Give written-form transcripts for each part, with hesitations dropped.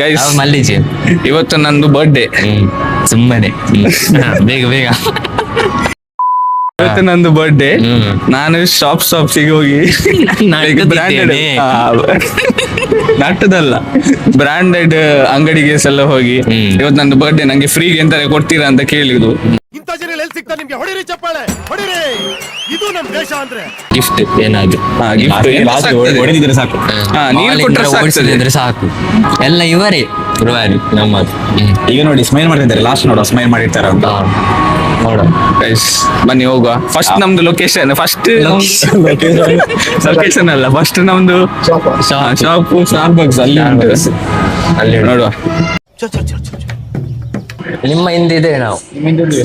Guys ಮಲ್ಲಿಜೆ ಇವತ್ತು ನಂದು birthday. ಸುಮ್ಮನೆ ಬೇಗ ಬೇಗ. ಇವತ್ತು ನಂದು ಬರ್ಡೇ. ನಾನು ಶಾಪ್ಸಿಗೆ ಹೋಗಿ ಬ್ರಾಂಡೆಡ್ ನಟ್ಟದಲ್ಲ ಬ್ರಾಂಡೆಡ್ ಅಂಗಡಿಗೆ ಎಲ್ಲ ಹೋಗಿ ಇವತ್ತು ನಂದು ಬರ್ಡೇ ನಂಗೆ ಫ್ರೀಗೆ ಎಂತ ಕೊಡ್ತೀರಾ ಅಂತ ಕೇಳಿದ್ರು. ಇಂಥ ಜನ ಎಲ್ಲಿ ಸಿಗ್ತಾ ನಿಮ್ಗೆ? ಹೊಡಿರಿ ಚಪ್ಪಾಳೆ ಹೊಡಿರಿ, ಇದು ನಮ್ ದೇಶ ಅಂದ್ರೆ. ಗಿಫ್ಟ್ ಏನಾದ್ರು ಹೊಡೆದಿದ್ರೆ ಸಾಕು. ನೀರು ಕೊಟ್ಟರೆ ಓಡಿಸಿದ್ರೆ ಸಾಕು. ಎಲ್ಲ ಇವರೇ ನಮ್ಮದು. ಈಗ ನೋಡಿ ಸ್ಮೈಲ್ ಮಾಡ್ತಿದ್ದಾರೆ, ಲಾಸ್ಟ್ ನೋಡುವ ಸ್ಮೈಲ್ ಮಾಡಿರ್ತಾರ ಅಂತ. ನೋಡ ಗೈಸ್ ಬನ್ನಿ ಹೋಗುವ. ಫಸ್ಟ್ ನಮ್ದು ಲೊಕೇಶನ್ ಲೊಕೇಶನ್ ಅಲ್ಲ, ಫಸ್ಟ್ ನಮ್ದು ಶಾಪ್ ಸ್ಟಾರ್ಬಕ್ಸ್ ಅಲ್ಲಿ ಅಲ್ಲಿ ನೋಡುವ. ನಿಮ್ಮ ಹಿಂದೆ ಇದೆ ನಾವು,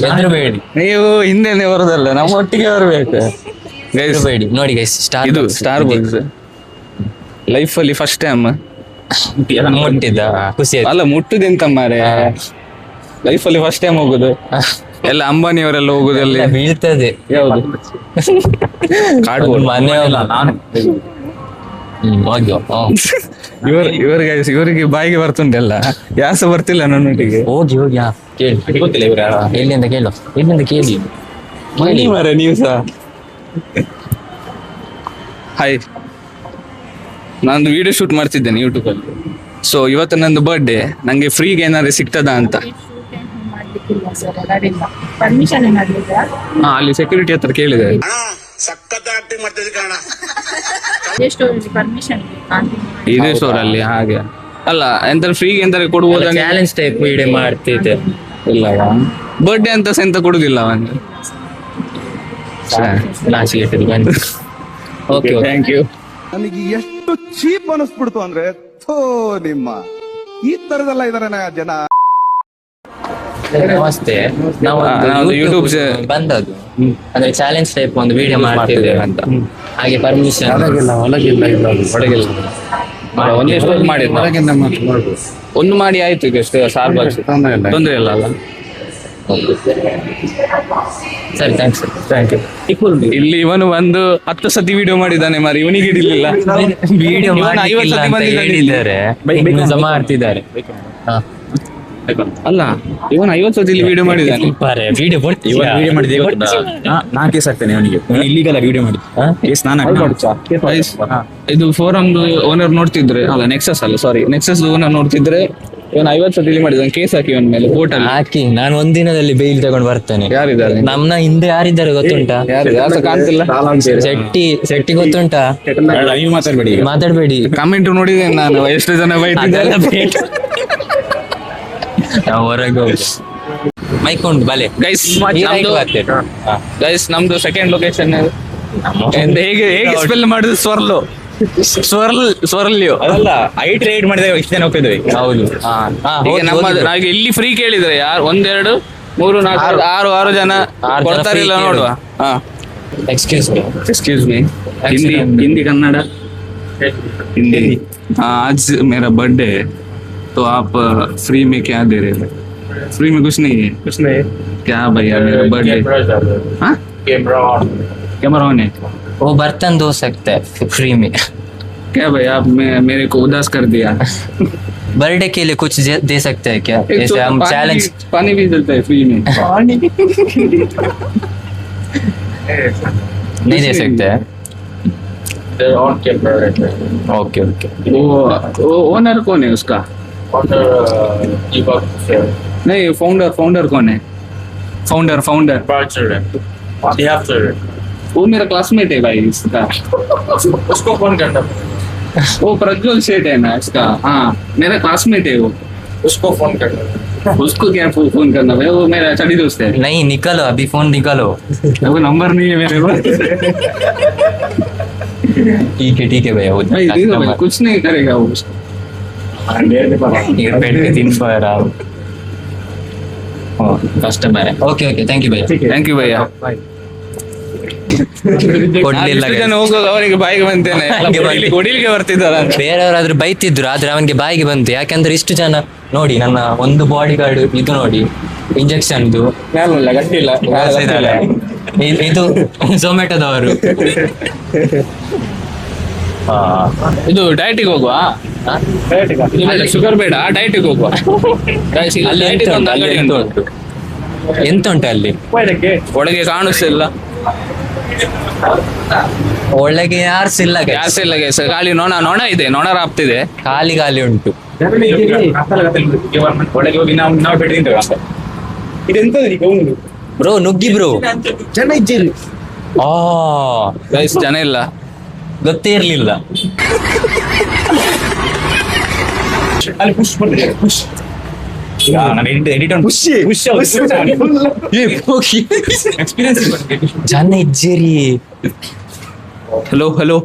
ಹೆದರಬೇಡಿ. ನೀವು ಹಿಂದೆನೆ ಬರೋದಲ್ಲ, ನಮ್ಮ ಒಟ್ಟಿಗೆ ಬರಬೇಕು ಗೈಸ್. ಬೇಡಿ ನೋಡಿ ಗೈಸ್, ಇದು ಸ್ಟಾರ್ಬಕ್ಸ್ ಲೈಫ್ ಅಲ್ಲಿ ಫಸ್ಟ್ ಟೈಮ್ ಮುಟ್ಟಿದ್ದ ಖುಷಿ ಆಯ್ತು. ಅಲ್ಲ ಮುಟ್ಟುದೆಂತ ಮಾರೆ, ಲೈಫ್ ಅಲ್ಲಿ ಫಸ್ಟ್ ಟೈಮ್ ಹೋಗುದು. ಎಲ್ಲ ಅಂಬಾನಿಯವರೆಲ್ಲ ಹೋಗುದಲ್ಲಿ ಬೀಳ್ತದೆ. ಯಾವುದು ಕಾಡ್ಬೋದು ಮನೆಯಲ್ಲ ನಾನು ಇವರಿಗೆ ಬಾಯಿಗೆ ಬರ್ತುಂಟೆಲ್ಲ, ಯಾಸ ಬರ್ತಿಲ್ಲ ನನ್ನೊಟ್ಟಿಗೆ. ಹೋಗಿ ಹೋಗಿ ಕೇಳಿ, ಗೊತ್ತಿಲ್ಲ ಇವ್ರು ಯಾರು. ಎಲ್ಲಿಂದ ಕೇಳು, ಎಲ್ಲಿಂದ ಕೇಳಿ. ಮಾರೆ ನೀವು ಸಹ. ಹಾಯ್, ನಾನೊಂದು ವಿಡಿಯೋ ಶೂಟ್ ಮಾಡ್ತಿದ್ದೇನೆ ಯೂಟ್ಯೂಬ್ ಅಲ್ಲಿ. ಸೊ ಇವತ್ತು ನಂದು ಬರ್ಡೇ, ನಂಗೆ ಫ್ರೀಗೆ ಏನಾದ್ರು ಸಿಗ್ತದಾ ಅಂತ. ಅಲ್ಲಿ ಸೆಕ್ಯೂರಿಟಿ ಹತ್ರ ಕೇಳಿದೆ. ಇದೇ ಸ್ಟೋರ್ ಅಲ್ಲಿ ಹಾಗೆ ಅಲ್ಲ, ಎಂತ ಫ್ರೀಗೆ ಎಂತ ಕೊಡ್ಬೋದ? ಚಾಲೆಂಜ್ ಟೈಪ್ ವಿಡಿಯೋ ಮಾಡ್ತಿದ್ದೆ. ಇಲ್ಲವಾ ಬರ್ಡೇ ಅಂತ ಸಹ ಎಂತ ಕೊಡುದಿಲ್ಲ ಅವನು. ನಾಚಿಗೆ ಬನ್ನಿ. Okay thank you. ನನಗೆ ಎಷ್ಟು ಚೀಪ್ ಅನಿಸ್ಬಿಡ್ತು ಅಂದ್ರೆ, ಥೋ ನಿಮ್ಮ ಈ ತರದೆಲ್ಲ ಇದಾರೆ ಜನ. ನಮಸ್ತೆ, ನಾವು ಯೂಟ್ಯೂಬ್ ಬಂದದ್ದು ಅಂದ್ರೆ ಚಾಲೆಂಜ್ ಟೈಪ್ ಒಂದು ವಿಡಿಯೋ ಮಾಡ್ತಿದ್ದೇವೆ ಅಂತ. ಹಾಗೆ ಪರ್ಮಿಷನ್ ಒಂದೇ ಸ್ಟೋರ್ ಮಾಡಿದ್ದು, ಒಂದು ಮಾಡಿ ಆಯ್ತು ಈಗ ಸ್ಟಾರ್ಬಕ್ಸ್, ತೊಂದ್ರೆ ಇಲ್ಲ ಅಲ್ಲ. ಸರಿ, ಥ್ಯಾಂಕ್ಸ್. Thank you. ಇಲ್ಲಿ ಇವನು ಒಂದು 10 ಸತಿ ವಿಡಿಯೋ ಮಾಡಿದ್ದಾನೆ ಮಾರಿ, ಇವನಿಗೆ ಹಿಡಿಲಿಲ್ಲ. ವಿಡಿಯೋ ಹೇಳಿದ್ದಾರೆ, ಮಾಡ್ತಿದ್ದಾರೆ. ಅಲ್ಲ ಇವನು 50 ಸತಿ ವಿಡಿಯೋ ಮಾಡಿದ್ದಾನೆ. ವಿಡಿಯೋ ವಿಡಿಯೋ ಮಾಡಿದೆ ನಾ ಕೇಸ್ ಆಗ್ತೇನೆ ಅವನಿಗೆ. ಇಲ್ಲಿಗಲ್ಲ ವಿಡಿಯೋ ಮಾಡಿ ಕೇಸ್ ನಾನು. ಇದು ಫೋರಮ್ ಓನರ್ ನೋಡ್ತಿದ್ರೆ, ಅಲ್ಲ ನೆಕ್ಸಸ್ ಅಲ್ಲ ಸಾರಿ, ನೆಕ್ಸಸ್ ಓನರ್ ನೋಡ್ತಿದ್ರೆ ಇವನು 50 ಸತಿ ಮಾಡಿದ್ದಾನೆ. ಕೇಸ್ ಹಾಕಿ ಇವನ್ ಮೇಲೆ ಕೋರ್ಟ್ ಅಲ್ಲಿ ಹಾಕಿ. ನಾನು ಒಂದಿನದಲ್ಲಿ ಬೇಲ್ ತಗೊಂಡು ಬರ್ತೇನೆ. ಯಾರಿದ್ದಾರೆ ನಮ್ನ ಹಿಂದೆ ಯಾರಿದ್ದಾರೆ ಗೊತ್ತುಂಟಾ? ಯಾರು ಕಾಣ್ತಿಲ್ಲ. ಶೆಟ್ಟಿ ಗೊತ್ತುಂಟಾ? ನೀವು ಮಾತಾಡ್ಬೇಡಿ. ಕಮೆಂಟ್ ನೋಡಿದ್ದೇನೆ ನಾನು, ಎಷ್ಟು ಜನ ಬೈತಿದ್ದಾರೆ. ನಾವು ಹೊರಗೆ ಹೋಗಿ ಮೈಕೊಂಡು ಬಲೆ. ಗೈಸ್ ನಮ್ದು ಸೆಕೆಂಡ್ ಲೊಕೇಶನ್ ಹೇಗೆ ಸ್ಪೆಲ್ ಮಾಡುದು? ಸ್ವರ್ಲ್ಯೋ ಅಲ್ಲ, ಹೈಟ್ ರೈಡ್ ಮಾಡಿದಾಗ ಇಷ್ಟು ಜನ ಹೋಗ್ತಿದ್ವಿ. ಹೌದು. ಈಗ ನಾವು ಇಲ್ಲಿ ಫ್ರೀ ಕೇಳಿದ್ರೆ ಯಾರು 1 2 3 4 6 ಜನ ಕೊಡ್ತಾರಿಲ್ಲ ನೋಡುವ. Excuse me. हिंदी कन्नड़ हिंदी. आज मेरा बर्थडे है तो आप फ्री में क्या दे रहे हो? फ्री में कुछ नहीं है. क्या भैया मेरा बर्थडे. हाँ कैमरा ऑन है. वो बर्तन धो सकते हैं फ्री में. क्या भैया आप मेरे को उदास कर दिया. बर्थडे के लिए कुछ दे सकते हैं क्या? जैसे हम चैलेंज. पानी भी देता है फ्री में. नहीं दे सकते हैं. Okay okay. वो ओनर कौन है उसका? नहीं फाउंडर कौन है? फाउंडर वो मेरा क्लासमेट है भाई इसका. उसको फोन करना. वो प्रज्वल सेठ है ना इसका. हाँ मेरा क्लासमेट है वो. उसको फोन करना. उसको क्या फोन करना भाई, वो मेरा चढ़ी दोस्त है. नहीं निकालो अभी फोन निकालो. वो नंबर नहीं है मेरे पास. ठीक है भैया. भाई कुछ नहीं करेगा वो. पेट के 3 पर कस्टमर है. ओके थैंक यू भैया. ಹೋಗೋದು ಅವನಿಗೆ ಬಾಯಿಗೆ ಬಂತೇನೆ, ಕೊಡಿಲಿಕ್ಕೆ ಬರ್ತಿದ್ದಾರ. ಬೇರೆಯವರಾದ್ರೂ ಬೈತಿದ್ರು, ಆದ್ರೆ ಅವನಿಗೆ ಬಾಯಿಗೆ ಬಂತು. ಯಾಕಂದ್ರೆ ಇಷ್ಟು ಜನ ನೋಡಿ, ನನ್ನ ಒಂದು ಬಾಡಿ ಗಾರ್ಡ್ ಇದು ನೋಡಿ, ಇಂಜೆಕ್ಷನ್ ಗಟ್ಟಿಲ್ಲ. ಇದು ಝೊಮ್ಯಾಟೋದವರು. ಇದು ಡಯಟಿಗೆ ಹೋಗುವ. ಶುಗರ್ ಬೇಡ, ಡೈಟಿಗೆ ಹೋಗುವ. Guys, ಇಲ್ಲಿ ಅಲ್ಲಿ diet ಎಂತ ಒಂದು ಉಂಟು? ಅಲ್ಲಿ ಅಂಗಡಿ ಎಂತ ಉಂಟು. ಉಂಟು? ಎಂತ ಉಂಟು ಅಲ್ಲಿ? ಒಳಗೆ ಕಾಣಿಸ್ತಿಲ್ಲ, ಒಳಗೆ ಯಾರ್ಸ್ ಇಲ್ಲ guys. ಗ್ಯಾಸ್ ಇಲ್ಲ guys. ಖಾಲಿ ನೊಣ ಇದೆ, ನೊಣ ರಾಪ್ತಿದೆ. ಖಾಲಿ ಖಾಲಿ ಉಂಟು. ಒಳಗೆ ಹೋಗಿ ನಾವು ಭೇಟಿ ನಿಂತೇವೆ ಅಂತ. ಇದೆಂತದ್ದು ಈಗ ಉಂಟು? ಬ್ರೋ ನುಗ್ಗಿ ಬ್ರೋ. ಜನ ಇದ್ದೀರಿ. ಆ Guys, ಜನ ಇಲ್ಲ. ಗೊತ್ತೇ ಇರ್ಲಿಲ್ಲ. ಅಲ್ಲಿ ಪುಷ್ ಬರ್ತಿದೆ, ಪುಷ್. ಈಗ ನಾನು ಎಡಿಟ್ on ಪುಷ್ ಎಕ್ಸ್ಪೀರಿಯನ್ಸ್ ಜನ ಇಜ್ಜೇರಿ. ಹಲೋ ಹಲೋ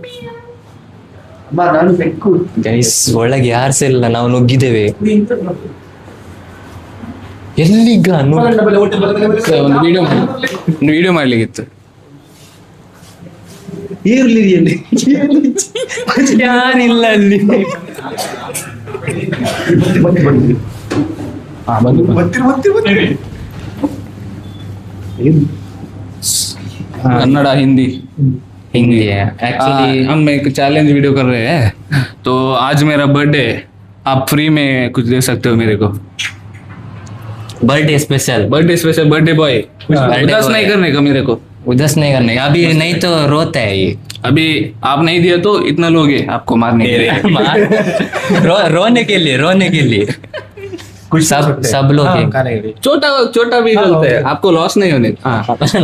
ಗೈಸ್ ಒಳಗೆ ಯಾರ್ಸ ಇಲ್ಲ, ನಾವು ನುಗ್ಗಿದ್ದೇವೆ. ಎಲ್ಲಿಗ ಒಂದು ವಿಡಿಯೋ ಮಾಡ್ಲಿಕ್ಕಿತ್ತು. ಯಾರಿಲ್ಲ ಅಲ್ಲಿ. कन्नड़ा हिंदी हिंदी है एक्चुअली. हम एक चैलेंज वीडियो कर रहे हैं, तो आज मेरा बर्थडे, आप फ्री में कुछ दे सकते हो मेरे को. Birthday special. Birthday special, birthday boy. उदास नहीं करने का मेरे को. उदास नहीं करने का. अभी नहीं तो रोता है ये. अभी आप नहीं दिया तो इतना लोगे आपको मारने के लिए. रोने के लिए सब लोग छोटा छोटा भी गलत है, आपको लॉस नहीं होने.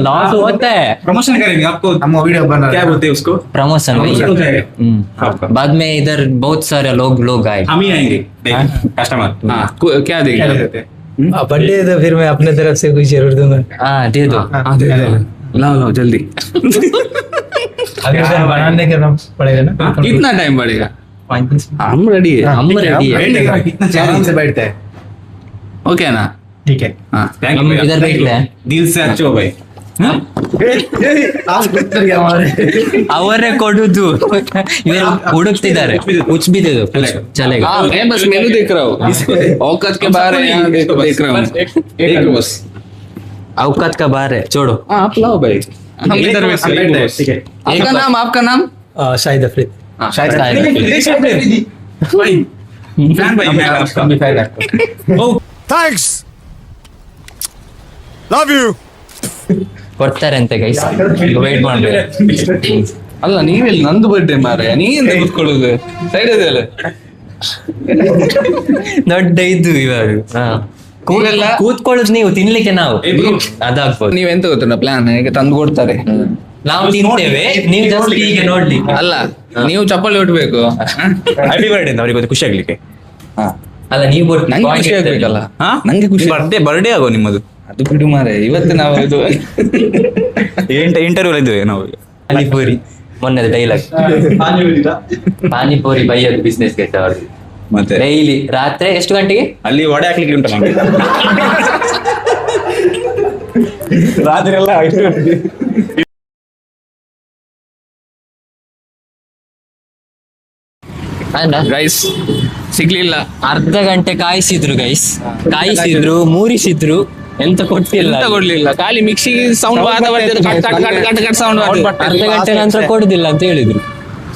लॉस होता है. प्रमोशन करेंगे आपको, हम वीडियो बना क्या बोलते हैं उसको, प्रमोशन हो जाएगा आपका. बाद में इधर बहुत सारे लोग आए. हम ही आएंगे कस्टमर. हाँ, क्या देंगे? बर्थडे तो फिर मैं अपने तरफ से कुछ जरूर दूंगा. हाँ दे दो. लाओ जल्दी. अभी उधर बनाने करना पड़ेगा ना. कितना टाइम बढ़ेगा? 5 दिन. हम रेडी है. हम रेडी है. कितना आराम से बैठते हैं. ओके ना? ठीक है. हाँ. थैंक हम यू इधर बैठते हैं. दिल से अच्छे हो भाई. ಅವರೇ ಕೊಡುದು. ಇವರು ಹುಡುಕ್ತಿದ್ದಾರೆ. ಕುಚ್ ಬಿ ದೇದು ಚಲೇಗಾ. हाँ, मैं बस मेनू देख रहा हूँ. औकात के बाहर है, यहाँ देख रहा हूँ. एक बस. औकात का बाहर है, छोड़ो. हाँ, आप लाओ भाई. हम इधर में से. ठीक है. आपका नाम? शाहिद अफरीद. हाँ, शायद फैन भाई मैं आपका भी फैन आपका. Thanks, love you. ಕೊಡ್ತಾರೆ ಅಂತೆ ಗೈಸ್, ವೇಟ್ ಮಾಡ್ಬೇಕು. ಅಲ್ಲ ನೀವೆಲ್ಲಿ ನಂದು ಬರ್ಡೇ ಮಾರೆ, ನೀ ಎಂತ ಕೂತ್ಕೊಳ್ಳುದು ಸೈಡ್ ಇದೆಯಲ್ಲ. ದೊಡ್ಡ ಇದು ಇವಾಗ. ಕೂತ್ಕೊಳ್ಳೋದು ನೀವು, ತಿನ್ಲಿಕ್ಕೆ ನಾವು. ಅದಾಗ್ಬೋದು. ನೀವೆಂತ ಗೊತ್ತುಂಟ ಪ್ಲಾನ್, ಹೇಗೆ ತಂದು ಕೊಡ್ತಾರೆ, ನಾವು ತಿಂತೇವೆ, ನೀವು ಜಸ್ಟ್ ಹೀಗೆ ನೋಡ್ಲಿ. ಅಲ್ಲ ನೀವು ಚಪ್ಪಲಿ ಹೊಟ್ಬೇಕು. ಹ್ಯಾಪಿ ಬರ್ಡೇ ಅಂತ ಅವರಿಗೆ ಖುಷಿ ಆಗ್ಲಿಕ್ಕೆ. ಅಲ್ಲ ನೀವು ನಂಗೆ ಖುಷಿ ಆಗ್ಬೇಕಲ್ಲ. ನಂಗೆ ಖುಷಿ. ಬರ್ಡೇ ಆಗೋ ನಿಮ್ಮದು. ಅದು ಬಿಡು ಮಾರೆ, ಇವತ್ತು ನಾವು ಇದು ಇಂಟರ್ವ್ಯೂ ಇದ್ದೇವೆ ನಾವು. ಪಾನಿಪುರಿ ಮೊನ್ನೆ ಡೈಲಾಗ್, ಪಾನಿಪುರಿ ಬೈಯೋದು ಬಿಸ್ನೆಸ್ ಗೆ ಅವ್ರು. ಮತ್ತೆ ಡೈಲಿ ರಾತ್ರಿ ಎಷ್ಟು ಗಂಟೆಗೆ ಅಲ್ಲಿ ವಡೆ ಹಾಕ್ಲಿಕ್ಕೆ ಉಂಟು ನಮಗೆ. ರಾತ್ರಿ ಎಲ್ಲ ಗೈಸ್ ಸಿಗ್ಲಿಲ್ಲ. ಅರ್ಧ ಗಂಟೆ ಕಾಯಿಸಿದ್ರು ಗೈಸ್, ಮೂರಿಸಿದ್ರು, ಎಂತ ಕೊಟ್ಟಿಲ್ಲ. ಎಂತ ಕೊಡ್ಲಿಲ್ಲ, ಖಾಲಿ ಮಿಕ್ಸಿ ಸೌಂಡ್ ಕಟ್ ಸೌಂಡ್. ಅರ್ಧ ಗಂಟೆ ನಂತರ ಕೊಡುದಿಲ್ಲ ಅಂತ ಹೇಳಿದ್ರು.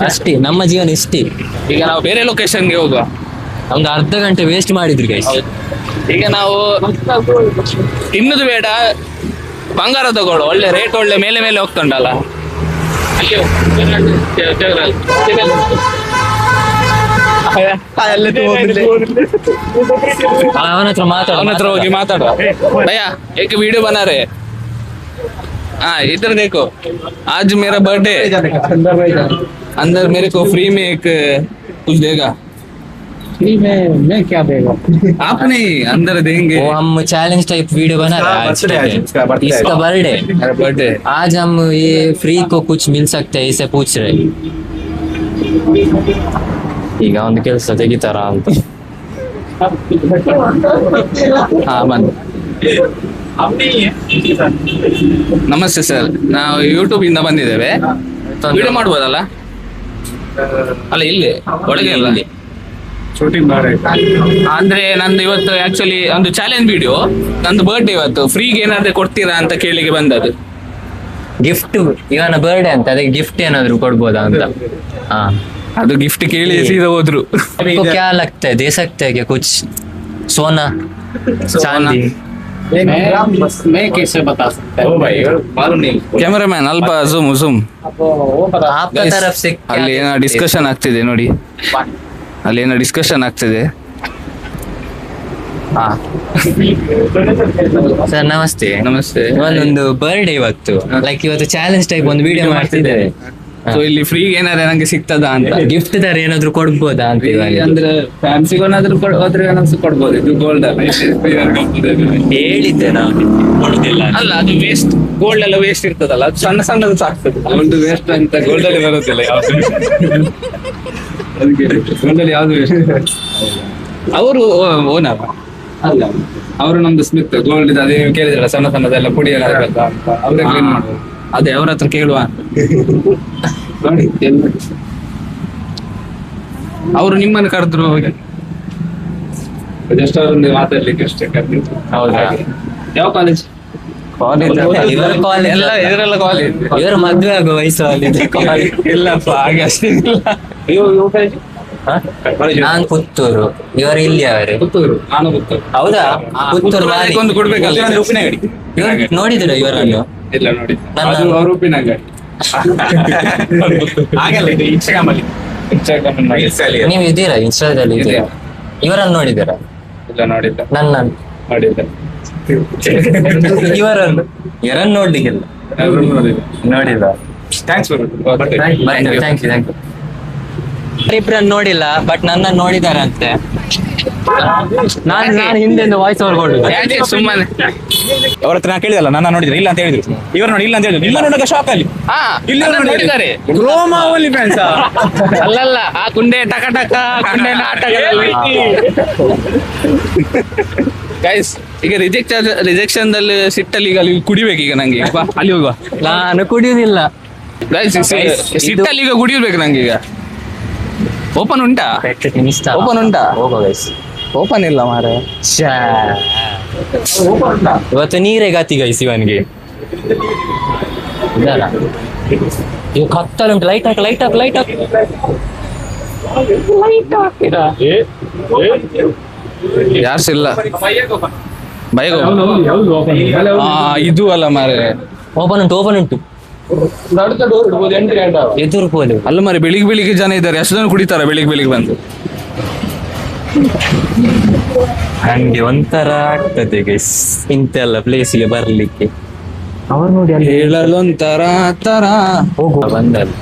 ಅಷ್ಟೇ, ನಮ್ಮ ಜೀವನ ಇಷ್ಟೇ. ಈಗ ನಾವು ಬೇರೆ ಲೊಕೇಶನ್ಗೆ ಹೋಗುವ. ಒಂದು ಅರ್ಧ ಗಂಟೆ ವೇಸ್ಟ್ ಮಾಡಿದ್ರು ಗೈಸ್. ಈಗ ನಾವು ತಿನ್ನುದು ಬೇಡ, ಬಂಗಾರ ತಗೊಳ್ಳೋ, ಒಳ್ಳೆ ರೇಟ್, ಒಳ್ಳೆ ಮೇಲೆ ಹೋಗ್ತುಂಟಲ್ಲ. ಅವನ ಹತ್ರ ಹೋಗಿ ಮಾತಾಡುವ. भैया एक वीडियो बना रहे. हाँ इधर देखो, आज मेरा बर्थडे, अंदर मेरे को फ्री में एक कुछ देगा. फ्री में मैं क्या देगा? आप नहीं, अंदर देंगे. वो हम चैलेंज टाइप वीडियो बना रहे हैं आज के दिन. इसका बर्थडे, मेरा बर्थडे. आज हम ये फ्री को कुछ मिल सकते हैं इसे पूछ रहे. ಈಗ ಒಂದು ಕೆಲಸ ತೆಗಿತಾರ ಅಂತ. ಹಾ ಬಂದು. ನಮಸ್ತೆ ಸರ್, ನಾವು ಯೂಟ್ಯೂಬ್ ಇಂದ ಬಂದಿದ್ದೇವೆ. ವಿಡಿಯೋ ಮಾಡ್ಬೋದಲ್ಲ? ಅಲ್ಲ ಇಲ್ಲಿ ಒಳಗೆ ಅಲ್ಲ, ಅಂದ್ರೆ ನಂದು ಇವತ್ತು ಆಕ್ಚುಲಿ ಒಂದು ಚಾಲೆಂಜ್ ವಿಡಿಯೋ, ನಂದು ಬರ್ಡೇ ಇವತ್ತು. ಫ್ರೀಗೆ ಏನಾದ್ರು ಕೊಡ್ತೀರಾ ಅಂತ ಕೇಳಿಗೆ ಬಂದದ್ದು. ಗಿಫ್ಟ್ ಇವನ ಬರ್ಡೇ ಅಂತ, ಅದಕ್ಕೆ ಗಿಫ್ಟ್ ಏನಾದ್ರು ಕೊಡ್ಬೋದಾ ಅಂತ. ಹಾ ಅದು ಗಿಫ್ಟ್ ಕೇಳಿ ಸೀದಾ ಹೋದ್ರು. आपको क्या लगता है, दे सकते हैं क्या कुछ सोना चांदी? मैं कैसे बता सकता ओ भाई मालूम नहीं. ಕ್ಯಾಮರಾಮ್ಯಾನ್ ಅಲ್ಪ ಝೂಮ್ आपका तरफ से क्या ಅಲ್ಲಿ ಏನೋ ಡಿಸ್ಕಷನ್ ಆಗ್ತಿದೆ ನೋಡಿ, ಅಲ್ಲಿ ಏನೋ ಡಿಸ್ಕಷನ್ ಆಗ್ತಿದೆ. ಸರ್ ನಮಸ್ತೆ. ನಮಸ್ತೆ. ಒಂದೊಂದು ಬರ್ಡೇ ಇವತ್ತು, ಲೈಕ್ ಇವತ್ತು ಚಾಲೆಂಜ್ ಟೈಪ್ ಒಂದು ವಿಡಿಯೋ ಮಾಡ್ತಿದ್ದೇವೆ. ಸೊ ಇಲ್ಲಿ ಫ್ರೀ ಏನಾದ್ರೆ ನಂಗೆ ಸಿಗ್ತದಾ ಅಂತ, ಗಿಫ್ಟ್ ತರ ಏನಾದ್ರು ಕೊಡ್ಬೋದಾ ಅಂತ ಇವಾಗ. ಅಂದ್ರೆ ಫ್ಯಾನ್ಸಿಗೋನಾದ್ರೂ ಹೋದ್ರೆ ಏನಾದ್ರು ಕೊಡ್ಬೋದು. ಇದು ಗೋಲ್ಡ್ ಅಲ್ಲ, ಹೇಳಿದ್ದೆ ನಾವು ಕೊಡುದಿಲ್ಲ ಅಂತ. ಅಲ್ಲ ಅದು ವೇಸ್ಟ್. ಗೋಲ್ಡ್ ಎಲ್ಲ ವೇಸ್ಟ್ ಇರ್ತದಲ್ಲ, ಅದು ಸಣ್ಣ ಸಣ್ಣದು ಸಾಕ್ತದೆ. ಗೋಲ್ಡ್ ವೇಸ್ಟ್ ಅಂತ ಗೋಲ್ಡ್ ಅಲ್ಲಿ ಬರುತ್ತಿಲ್ಲ ಯಾವ್ದು. ಗೋಲ್ಡ್ ಅಲ್ಲಿ ಯಾವ್ದು ವೇಸ್ಟ್. ಅವರು ಓನರ್ ಅಲ್ಲ, ಅವರು ನಮ್ದು ಸ್ಮಿತ್ ಗೋಲ್ಡ್ ಇದೆ. ಅದೇ ಕೇಳಿದ್ರಲ್ಲ ಸಣ್ಣ ಸಣ್ಣದೆಲ್ಲ ಪುಡಿ ಎಲ್ಲ ಆಗ್ಬೇಕಾ ಅಂತ, ಅವ್ರೇ ಕ್ಲೀನ್ ಮಾಡ್ಬೋದು. ಅದೇ ಅವ್ರ ಹತ್ರ ಕೇಳುವ ನೋಡಿ. ಅವರು ನಿಮ್ಮನ್ನು ಕರೆದ್ರು ಹೋಗಿ ಜಸ್ಟ್ ಅವ್ರೊಂದು ಮಾತಾಡ್ಲಿಕ್ಕೆ ಅಷ್ಟೇ ಕರೆದಿದ್ರು. ಹೌದಾ? ಯಾವ ಕಾಲೇಜ್? ಇವರ ಕಾಲೇಜ್ ಎಲ್ಲ ಇದರೆಲ್ಲ ಕಾಲೇಜ್. ಇವರು ಮದುವೆ ಆಗುವ ವಯಸ್ಸಲ್ಲಿ ಇಲ್ಲಪ್ಪ ಹಾಗೆ ಅಷ್ಟೇ ಇಲ್ಲ. ನಾನ್ ಪುತ್ತೂರು, ಇವರು ಇಲ್ಲಿ ಅವರೇ. ಪುತ್ತೂರು, ನಾನು ಪುತ್ತೂರು. ಹೌದಾ? ಪುತ್ತೂರು ಮಾರಿ. ಒಂದು ಕೊಡ್ಬೇಕಲ್ಲ. ಉಪ್ಪಿನಂಗಡಿ. ಇವ್ರು ನೋಡಿದ್ರ ಇವರನ್ನು? ಇಲ್ಲ ನೋಡಿ, ನನ್ನ- ಅದು ಅವ್ರ ಉಪ್ಪಿನಂಗಡಿ. ಹಾಗಲ್ಲ, ಇದು ಇನ್ಸ್ಟಾಗ್ರಾಮ್ ಅಲ್ಲಿ. ನೀವು ಇದ್ದೀರಾ ಇನ್ಸ್ಟಾದಲ್ಲಿ ಇದ್ದೀರಾ? ಇವರನ್ನು ನೋಡಿದ್ದೀರಾ? ಇಲ್ಲ ನೋಡಿಲ್ಲ. ನನ್ನ ನೋಡಿಲ್ಲ. ಇವರನ್ನು ನೋಡ್ಲಿಕ್ಕಿಲ್ಲ. ಅವ್ರು ನೋಡಿಲ್ಲ. ನೋಡಿಲ್ಲ. Thanks for thank you. ಇಬ್ಬರನ್ನು ನೋಡಿಲ್ಲ, ಬಟ್ ನನ್ನ ನೋಡಿದಾರಂತೆ. ನಾನು ಹಿಂದೆ ವಾಯ್ಸ್ ಓವರ್ ಯಾಕೆ ಸುಮ್ಮನೆ? ಅವ್ರ ಹತ್ರ ನಾನು ಕೇಳಿದಲ್ಲ, ನನ್ನ ನೋಡಿದ್ರೆ ಇಲ್ಲ ಅಂತ ಹೇಳಿದ್ರು. ಇವರು ನೋಡಿ ಇಲ್ಲ ಅಂತ ಹೇಳಿದ್ರು. ಇಲ್ಲ ನೋಡೋಕೆ ಶಾಕ್ ಅಲ್ಲಿ. ಇಲ್ಲಿ ನೋಡಿದ್ದಾರೆ. ರೋಮಾ ಓನ್ಲಿ ಫ್ಯಾನ್ಸ್. ಅಲ್ಲಲ್ಲ, ಆ ಕುಂಡೆ ಟಕ ಟಕ ಕುಂಡೆ ಗೈಸ್. ಈಗ ರಿಜೆಕ್ಷನ್ ದಲ್ಲಿ ಸಿಟ್ಟಲ್ಲಿ ಈಗ ಅಲ್ಲಿ ಕುಡಿಬೇಕು. ಈಗ ನಂಗೆ ಬಾ, ಅಲ್ಲಿ ಹೋಗುವ. ನಾನು ಕುಡಿಯುವುದಿಲ್ಲ. ಗೈಸ್ ಸಿಟ್ಟಲ್ಲಿ ಈಗ ಕುಡಿಬೇಕು ನಂಗೆ. ಈಗ ಓಪನ್ ಉಂಟಾ? ಓಪನ್ ಉಂಟಾ? ಹೋಗೋ ಗೈಸ್. ಓಪನ್ ಇಲ್ಲ ಮಾರೆ. ಇವತ್ತು ನೀರೇ ಗತಿ ಗೈಸ್ ಇವನ್ಗೆ. ಇದಲ್ಲ ಇವ್ ಕತ್ತಲುಂಟು. ಲೈಟ್ ಹಾಕ್. ಯಾರ್ಸ್ ಇಲ್ಲ. ಬೈಗೋ ಇದು ಅಲ್ಲ ಮಾರೆ. ಓಪನ್ ಉಂಟು. ಎದುರು ಪೋಲು. ಅಲ್ಲ ಮಾರೆ, ಬೆಳಿಗ್ಗೆ ಜನ ಇದ್ದಾರೆ. ಎಷ್ಟು ಜನ ಕುಡಿತಾರ ಬೆಳಿಗ್ಗೆ ಬಂದು? ಹಂಗೆ ಒಂಥರ ಆಗ್ತದೆ ಗೈಸ್ ಇಂತೆಲ್ಲ ಪ್ಲೇಸಿಗೆ ಬರ್ಲಿಕ್ಕೆ. ಅವ್ರು ನೋಡಿ ಅಲ್ಲಿ ಹೇಳಲೊಂಥರ ತರ ಹೋಗುವ ಬಂದಲ್ಲಿ.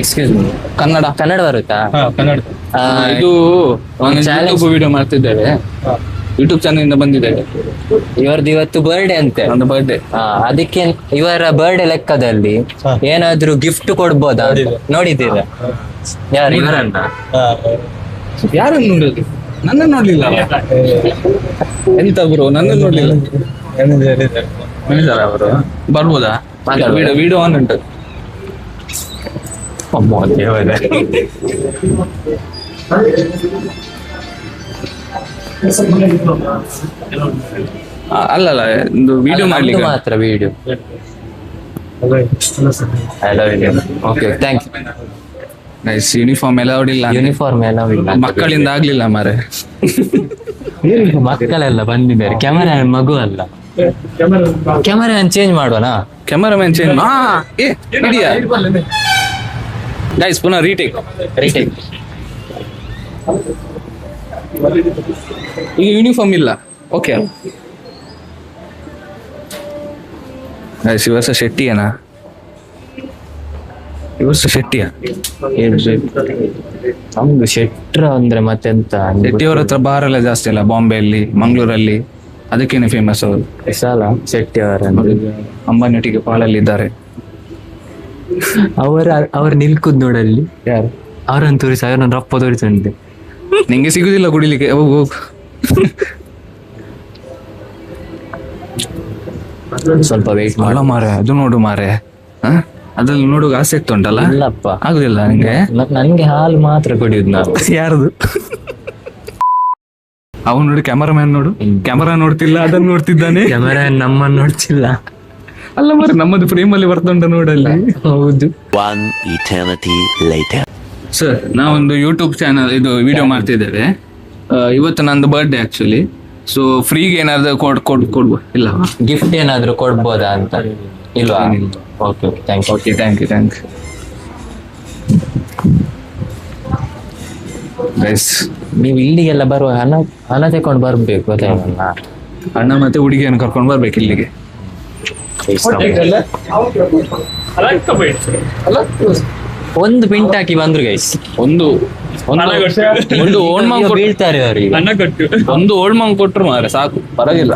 ಎಕ್ಸ್ಕ್ಯೂಸ್ ಮೀ, ಕನ್ನಡ ಬರುತ್ತಾ? ಇದು challenge. ಯೂಟ್ಯೂಬ್ ವಿಡಿಯೋ ಮಾಡ್ತಿದ್ದೇವೆ. ಯೂಟ್ಯೂಬ್ ಚಾನಲ್ ಇಂದ ಬಂದಿದ್ದೇವೆ. ಇವರದ್ದು ಇವತ್ತು ಬರ್ಡೇ ಅಂತೆ. ಒಂದು ಬರ್ಡೇ. ಅದಕ್ಕೆ ಇವರ ಬರ್ಡೇ ಲೆಕ್ಕದಲ್ಲಿ ಏನಾದ್ರೂ ಗಿಫ್ಟ್ ಕೊಡ್ಬೋದಾ? ನೋಡಿದ್ದೀರಾ ಯಾರು ಇವರನ್ನ? ಯಾರನ್ನು ನೋಡುದು? ನನ್ನ ನೋಡ್ಲಿಲ್ಲ. ಎಂತ ಬ್ರೋ, ನನ್ನ ನೋಡ್ಲಿಲ್ಲ. ಹೇಳಿದಾರ ಅವರು? ಬರ್ಬೋದಾ? ವಿಡಿಯೋ ಆನ್ ಉಂಟು. ಅಲ್ಲಲ್ಲ, ಒಂದು ವಿಡಿಯೋ ಮಾಡ್ಲಿಕ್ಕೆ ಮಾತ್ರ video. Okay, thank you. Nice. Uniform ಎಲ್ಲ ಹೊಡಿಲ್ಲ. ಯೂನಿಫಾರ್ಮ್ ಎಲ್ಲ ಇಲ್ಲ. ಮಕ್ಕಳಿಂದ ಆಗ್ಲಿಲ್ಲ ಮಾರೆ. ಮಕ್ಕಳೆಲ್ಲ ಬಂದಿದ್ದಾರೆ. ಕ್ಯಾಮರಾ ಮಗು ಅಲ್ಲ. ಕ್ಯಾಮರಾ ಚೇಂಜ್ ಮಾಡೋಣ. Cameraman change. ಹಿಡಿಯಾ ಗೈಸ್, ಪುನಃ ರೀಟೇಕ್. ಈಗ ಯೂನಿಫಾರ್ಮ್ ಇಲ್ಲ. ಓಕೆ ಗೈಸ್, ಈ ವರ್ಷ ಶೆಟ್ಟಿಯನಾ? ಈ ವರ್ಷ ಶೆಟ್ಟಿಯ? ನಮ್ದು ಶೆಟ್ರ ಅಂದ್ರೆ ಮತ್ತೆಂತ? ಶೆಟ್ಟಿಯವ್ರ ಹತ್ರ ಬಾರ್ ಎಲ್ಲ ಜಾಸ್ತಿ ಅಲ್ಲ, ಬಾಂಬೆಯಲ್ಲಿ, ಮಂಗಳೂರಲ್ಲಿ. ಅದಕ್ಕೇನೆ ಫೇಮಸ್ ಅವರು. ಸಾಲ ಶೆಟ್ಟಿ ಅವರ ಅಂಬಾನಿಯೊಟ್ಟಿಗೆ ಪಾಲಲ್ಲಿ ಇದ್ದಾರೆ. ಅವ್ರ ನಿಲ್ಕುದ್ ನೋಡಲ್ಲಿ. ಯಾರು? ಅವ್ರನ್ನ ತೋರಿಸಿ, ಅವ್ರನ್ನ ರಪ್ಪ ತೋರಿಸುಂಟೆ. ನಿಂಗೆ ಸಿಗುದಿಲ್ಲ ಕುಡಿಲಿಕ್ಕೆ. ಹೋಗು. ಸ್ವಲ್ಪ ವೇಟ್ ಅಲ್ಲ ಮಾರೆ, ಅದು ನೋಡು ಮಾರೆ. ಅದ್ರಲ್ಲಿ ನೋಡುವ ಆಸೆ ಉಂಟಲ್ಲ? ಇಲ್ಲಪ್ಪ, ಆಗುದಿಲ್ಲ ನಿಂಗೆ? ನನ್ಗೆ ಹಾಲು ಮಾತ್ರ ಕುಡಿಯುದು ನಾನು. ಯಾರದು? ಅವನು ನೋಡಿ, ಕ್ಯಾಮರಾಮ್ಯಾನ್ ನೋಡು. ಕ್ಯಾಮರಾ ನೋಡ್ತಿಲ್ಲ, ಅದನ್ನ ನೋಡ್ತಿದ್ದಾನೆ. ಕ್ಯಾಮರಾ ನಮ್ಮನ್ನು ನೋಡ್ತಿಲ್ಲ. ಅಲ್ಲ ಮಾರೆ, ನಮ್ಮದು ಫ್ರೇಮ್ ಅಲ್ಲಿ ಬರ್ತುಂಟ ನೋಡಲ್ಲಿ. ಹೌದು. One eternity later. ಸರ್ ನಾವೊಂದು ಯೂಟ್ಯೂಬ್ ಚಾನಲ್ ಇದು ವಿಡಿಯೋ ಮಾಡ್ತಿದ್ದೇವೆ. ಇವತ್ತು ನಂದು ಬರ್ಡೇ ಆಕ್ಚುಲಿ. ಸೊ ಫ್ರೀಗೆ ಏನಾದ್ರು ಕೊಡ್ಬೋದು ಇಲ್ಲ? ಗಿಫ್ಟ್ ಏನಾದ್ರು ಕೊಡ್ಬೋದಾ ಅಂತ? ಇಲ್ವಾ? Okay thank you. Okay thank you guys. ನೀವು ಇಲ್ಲಿಗೆಲ್ಲ ಬರುವ ಹಣ ತಕೊಂಡು ಬರ್ಬೇಕು ಗೊತ್ತಾಯ್ತಲ್ಲ. ಅಣ್ಣ ಮತ್ತೆ ಹುಡುಗಿಯನ್ನು ಕರ್ಕೊಂಡು ಬರ್ಬೇಕು ಇಲ್ಲಿಗೆ. ಒಂದು ಪಿಂಟ್ ಹಾಕಿ ಬಂದ್ರು ಗೈಸ್. ಒಂದು ಓಲ್ಡ್ ಮಾಂಗ್ ಬೀಳ್ತಾರೆ ಅವರಿಗೆ. ಒಂದು ಓಲ್ಡ್ ಮಾಂಗ್ ಕೊಟ್ರು ಮಾರೆ ಸಾಕು, ಪರವಾಗಿಲ್ಲ.